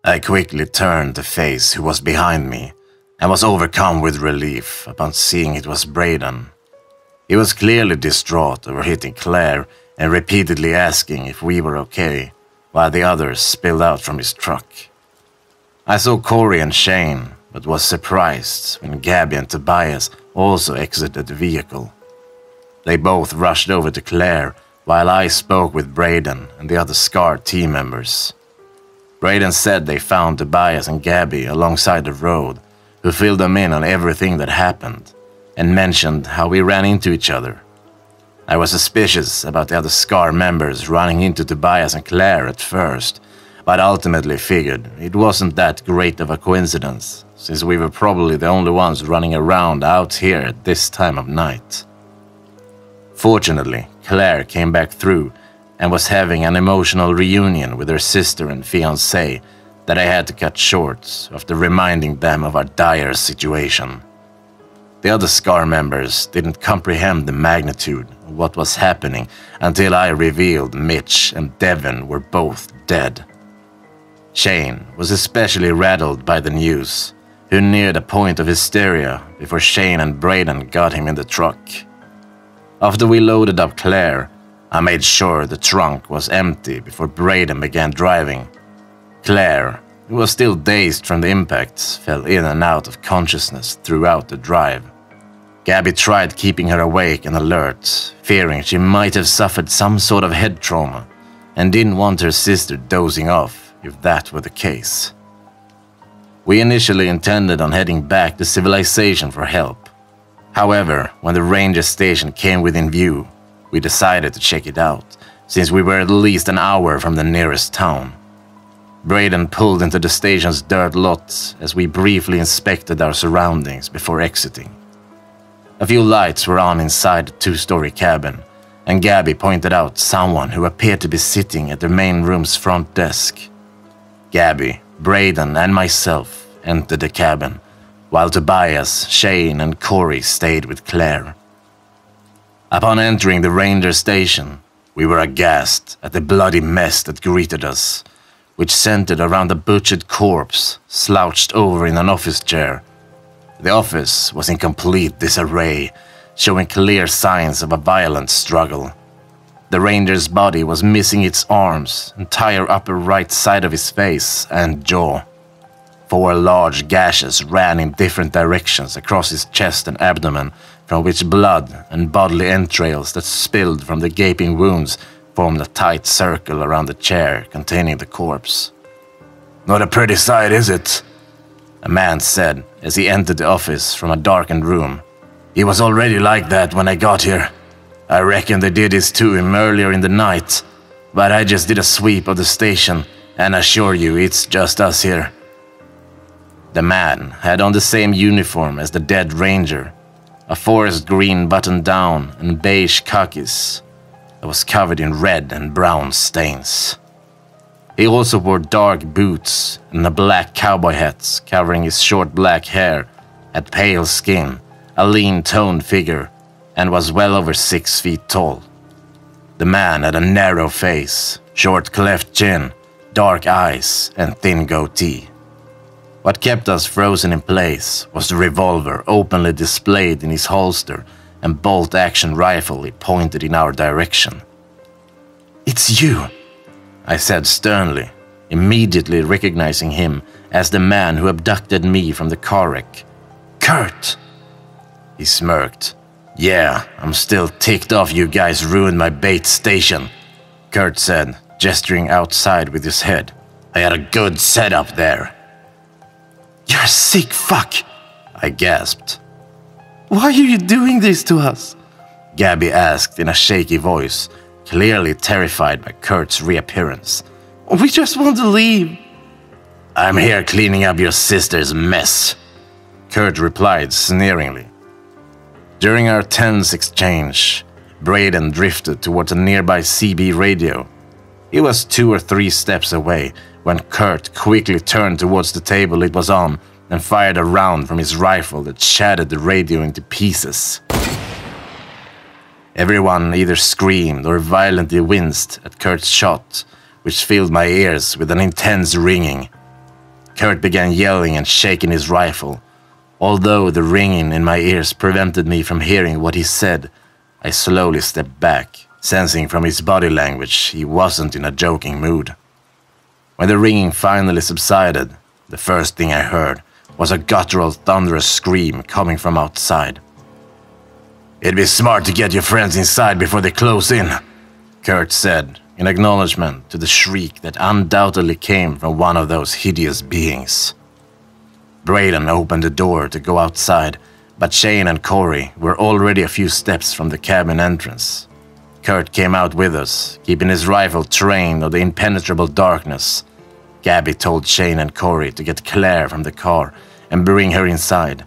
I quickly turned to face who was behind me and was overcome with relief upon seeing it was Braden. He was clearly distraught over hitting Claire and repeatedly asking if we were okay, while the others spilled out from his truck. I saw Corey and Shane, but was surprised when Gabby and Tobias also exited the vehicle. They both rushed over to Claire, while I spoke with Braden and the other SCAR team members. Braden said they found Tobias and Gabby alongside the road, who filled them in on everything that happened, and mentioned how we ran into each other. I was suspicious about the other SCAR members running into Tobias and Claire at first, but ultimately figured it wasn't that great of a coincidence, since we were probably the only ones running around out here at this time of night. Fortunately, Claire came back through and was having an emotional reunion with her sister and fiancé that I had to cut short after reminding them of our dire situation. The other SCAR members didn't comprehend the magnitude of what was happening until I revealed Mitch and Devin were both dead. Shane was especially rattled by the news, who neared a point of hysteria before Shane and Braden got him in the truck. After we loaded up Claire, I made sure the trunk was empty before Braden began driving. Claire, who was still dazed from the impacts, fell in and out of consciousness throughout the drive. Gabby tried keeping her awake and alert, fearing she might have suffered some sort of head trauma, and didn't want her sister dozing off if that were the case. We initially intended on heading back to civilization for help. However, when the ranger station came within view, we decided to check it out, since we were at least an hour from the nearest town. Braden pulled into the station's dirt lot as we briefly inspected our surroundings before exiting. A few lights were on inside the two-story cabin, and Gabby pointed out someone who appeared to be sitting at the main room's front desk. Gabby, Braden, and myself entered the cabin, while Tobias, Shane, and Corey stayed with Claire. Upon entering the ranger station, we were aghast at the bloody mess that greeted us, which centered around a butchered corpse slouched over in an office chair. The office was in complete disarray, showing clear signs of a violent struggle. The ranger's body was missing its arms, entire upper right side of his face and jaw. 4 large gashes ran in different directions across his chest and abdomen, from which blood and bodily entrails that spilled from the gaping wounds formed a tight circle around the chair containing the corpse. "Not a pretty sight, is it?" a man said as he entered the office from a darkened room. "He was already like that when I got here. I reckon they did this to him earlier in the night, but I just did a sweep of the station and assure you it's just us here." The man had on the same uniform as the dead ranger, a forest green button-down and beige khakis that was covered in red and brown stains. He also wore dark boots and a black cowboy hat covering his short black hair, had pale skin, a lean toned figure, and was well over 6 feet tall. The man had a narrow face, short cleft chin, dark eyes, and thin goatee. What kept us frozen in place was the revolver openly displayed in his holster and bolt-action rifle he pointed in our direction. "It's you," I said sternly, immediately recognizing him as the man who abducted me from the car wreck. "Kurt!" He smirked. "Yeah, I'm still ticked off you guys ruined my bait station," Kurt said, gesturing outside with his head. "I had a good setup there." "You're a sick fuck," I gasped. "Why are you doing this to us?" Gabby asked in a shaky voice, clearly terrified by Kurt's reappearance. "We just want to leave." "I'm here cleaning up your sister's mess," Kurt replied sneeringly. During our tense exchange, Braden drifted towards a nearby CB radio. He was 2 or 3 steps away when Kurt quickly turned towards the table it was on and fired a round from his rifle that shattered the radio into pieces. Everyone either screamed or violently winced at Kurt's shot, which filled my ears with an intense ringing. Kurt began yelling and shaking his rifle. Although the ringing in my ears prevented me from hearing what he said, I slowly stepped back, sensing from his body language he wasn't in a joking mood. When the ringing finally subsided, the first thing I heard was a guttural, thunderous scream coming from outside. "It'd be smart to get your friends inside before they close in," Kurt said, in acknowledgement to the shriek that undoubtedly came from one of those hideous beings. Braden opened the door to go outside, but Shane and Corey were already a few steps from the cabin entrance. Kurt came out with us, keeping his rifle trained on the impenetrable darkness. Gabby told Shane and Corey to get Claire from the car and bring her inside,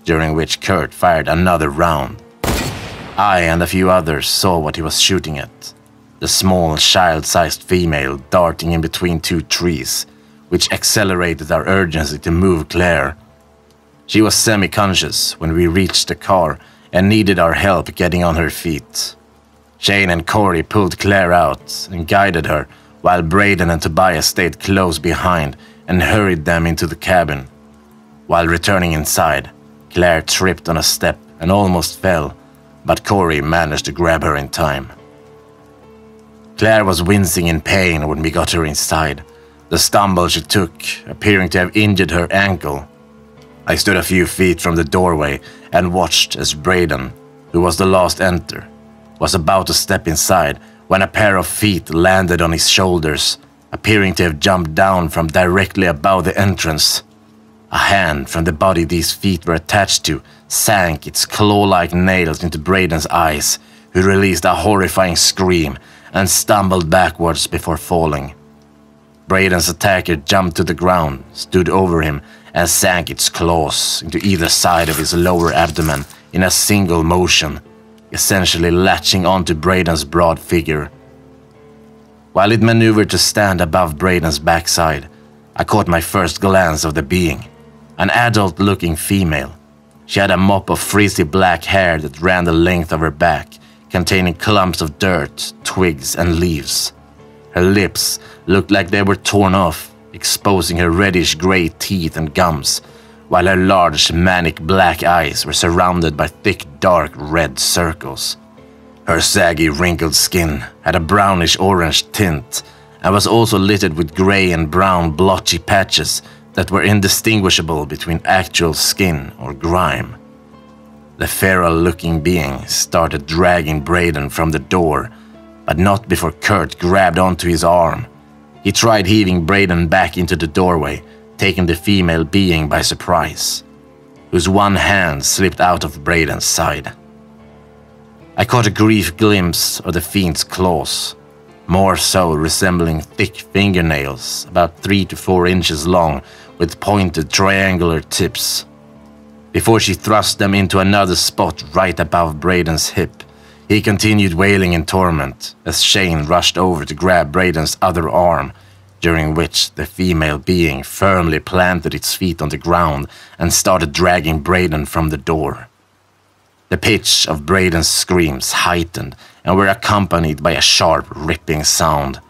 during which Kurt fired another round. I and a few others saw what he was shooting at. The small, child-sized female darting in between two trees, which accelerated our urgency to move Claire. She was semi-conscious when we reached the car and needed our help getting on her feet. Shane and Corey pulled Claire out and guided her, while Braden and Tobias stayed close behind and hurried them into the cabin. While returning inside, Claire tripped on a step and almost fell, but Corey managed to grab her in time. Claire was wincing in pain when we got her inside, the stumble she took appearing to have injured her ankle. I stood a few feet from the doorway and watched as Braden, who was the last to enter, was about to step inside when a pair of feet landed on his shoulders, appearing to have jumped down from directly above the entrance. A hand from the body these feet were attached to sank its claw-like nails into Braden's eyes, who released a horrifying scream and stumbled backwards before falling. Braden's attacker jumped to the ground, stood over him, and sank its claws into either side of his lower abdomen in a single motion, essentially latching onto Braden's broad figure. While it maneuvered to stand above Braden's backside, I caught my first glance of the being, an adult-looking female. She had a mop of frizzy black hair that ran the length of her back, containing clumps of dirt, twigs, and leaves. Her lips looked like they were torn off, exposing her reddish-gray teeth and gums, while her large, manic black eyes were surrounded by thick, dark red circles. Her saggy, wrinkled skin had a brownish-orange tint and was also littered with gray and brown blotchy patches that were indistinguishable between actual skin or grime. The feral-looking being started dragging Braden from the door, but not before Kurt grabbed onto his arm. He tried heaving Braden back into the doorway, taking the female being by surprise, whose one hand slipped out of Braden's side. I caught a brief glimpse of the fiend's claws, more so resembling thick fingernails, about 3 to 4 inches long, with pointed triangular tips. Before she thrust them into another spot right above Braden's hip, he continued wailing in torment as Shane rushed over to grab Braden's other arm, during which the female being firmly planted its feet on the ground and started dragging Braden from the door. The pitch of Braden's screams heightened and were accompanied by a sharp, ripping sound,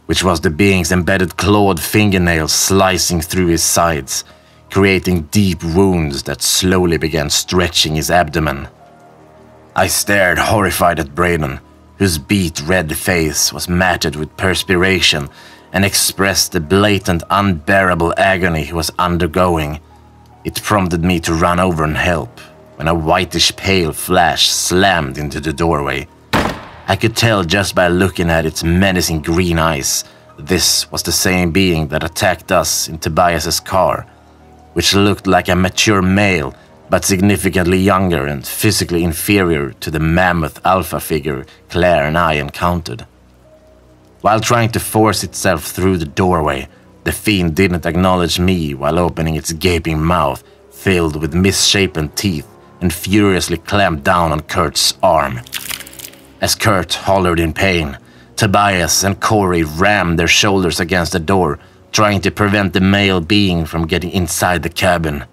which was the being's embedded clawed fingernails slicing through his sides, creating deep wounds that slowly began stretching his abdomen. I stared horrified at Braden, whose beet red face was matted with perspiration and expressed the blatant, unbearable agony he was undergoing. It prompted me to run over and help, when a whitish pale flash slammed into the doorway. I could tell just by looking at its menacing green eyes this was the same being that attacked us in Tobias's car, which looked like a mature male but significantly younger and physically inferior to the mammoth alpha figure Claire and I encountered. While trying to force itself through the doorway, the fiend didn't acknowledge me while opening its gaping mouth filled with misshapen teeth and furiously clamped down on Kurt's arm. As Kurt hollered in pain, Tobias and Corey rammed their shoulders against the door, trying to prevent the male being from getting inside the cabin.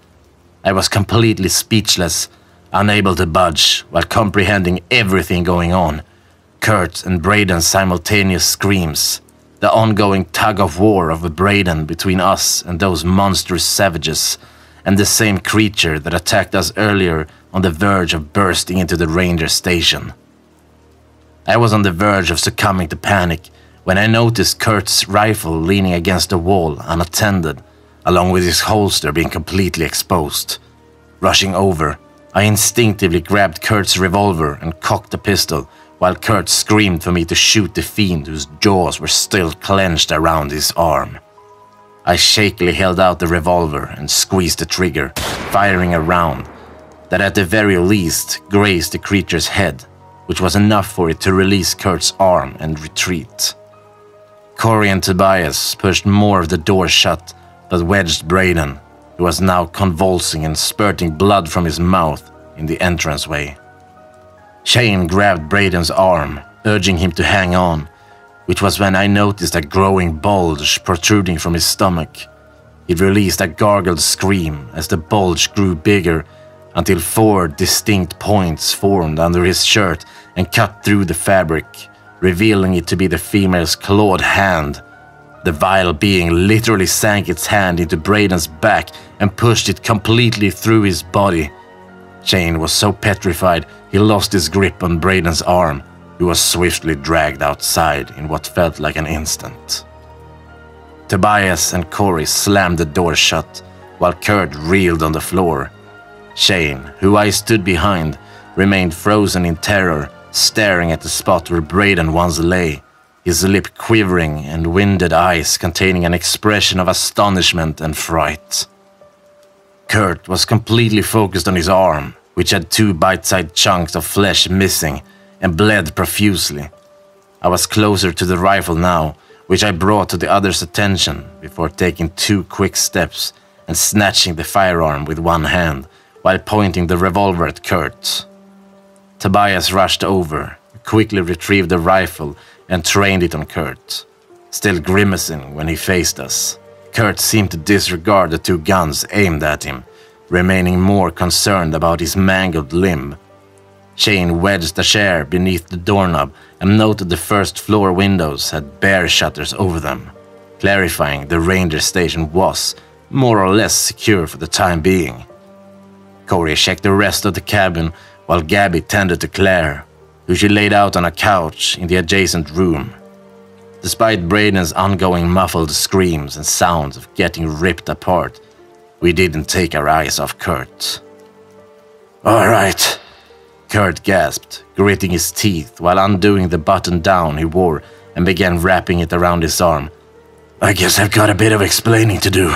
I was completely speechless, unable to budge while comprehending everything going on. Kurt and Braden's simultaneous screams, The ongoing tug-of-war of Braden between us and those monstrous savages, and the same creature that attacked us earlier on the verge of bursting into the ranger station. I was on the verge of succumbing to panic when I noticed Kurt's rifle leaning against the wall unattended, along with his holster being completely exposed. Rushing over, I instinctively grabbed Kurt's revolver and cocked the pistol, while Kurt screamed for me to shoot the fiend whose jaws were still clenched around his arm. I shakily held out the revolver and squeezed the trigger, firing a round that at the very least grazed the creature's head, which was enough for it to release Kurt's arm and retreat. Corey and Tobias pushed more of the door shut, but wedged Braden, who was now convulsing and spurting blood from his mouth, in the entranceway. Shane grabbed Braden's arm, urging him to hang on, which was when I noticed a growing bulge protruding from his stomach. He released a gargled scream as the bulge grew bigger, until 4 distinct points formed under his shirt and cut through the fabric, revealing it to be the female's clawed hand. The vile being literally sank its hand into Braden's back and pushed it completely through his body. Shane was so petrified he lost his grip on Braden's arm, who was swiftly dragged outside in what felt like an instant. Tobias and Corey slammed the door shut, while Kurt reeled on the floor. Shane, who I stood behind, remained frozen in terror, staring at the spot where Braden once lay, his lip quivering and winded eyes containing an expression of astonishment and fright. Kurt was completely focused on his arm, which had 2 bite-sized chunks of flesh missing and bled profusely. I was closer to the rifle now, which I brought to the other's attention before taking 2 quick steps and snatching the firearm with one hand while pointing the revolver at Kurt. Tobias rushed over, quickly retrieved the rifle and trained it on Kurt. Still grimacing when he faced us, Kurt seemed to disregard the 2 guns aimed at him, remaining more concerned about his mangled limb. Shane wedged a chair beneath the doorknob and noted the first-floor windows had bare shutters over them, clarifying the ranger station was more or less secure for the time being. Corey checked the rest of the cabin while Gabby tended to Claire, who she laid out on a couch in the adjacent room. Despite Braden's ongoing muffled screams and sounds of getting ripped apart, we didn't take our eyes off Kurt. "All right," Kurt gasped, gritting his teeth while undoing the button-down he wore and began wrapping it around his arm. "I guess I've got a bit of explaining to do."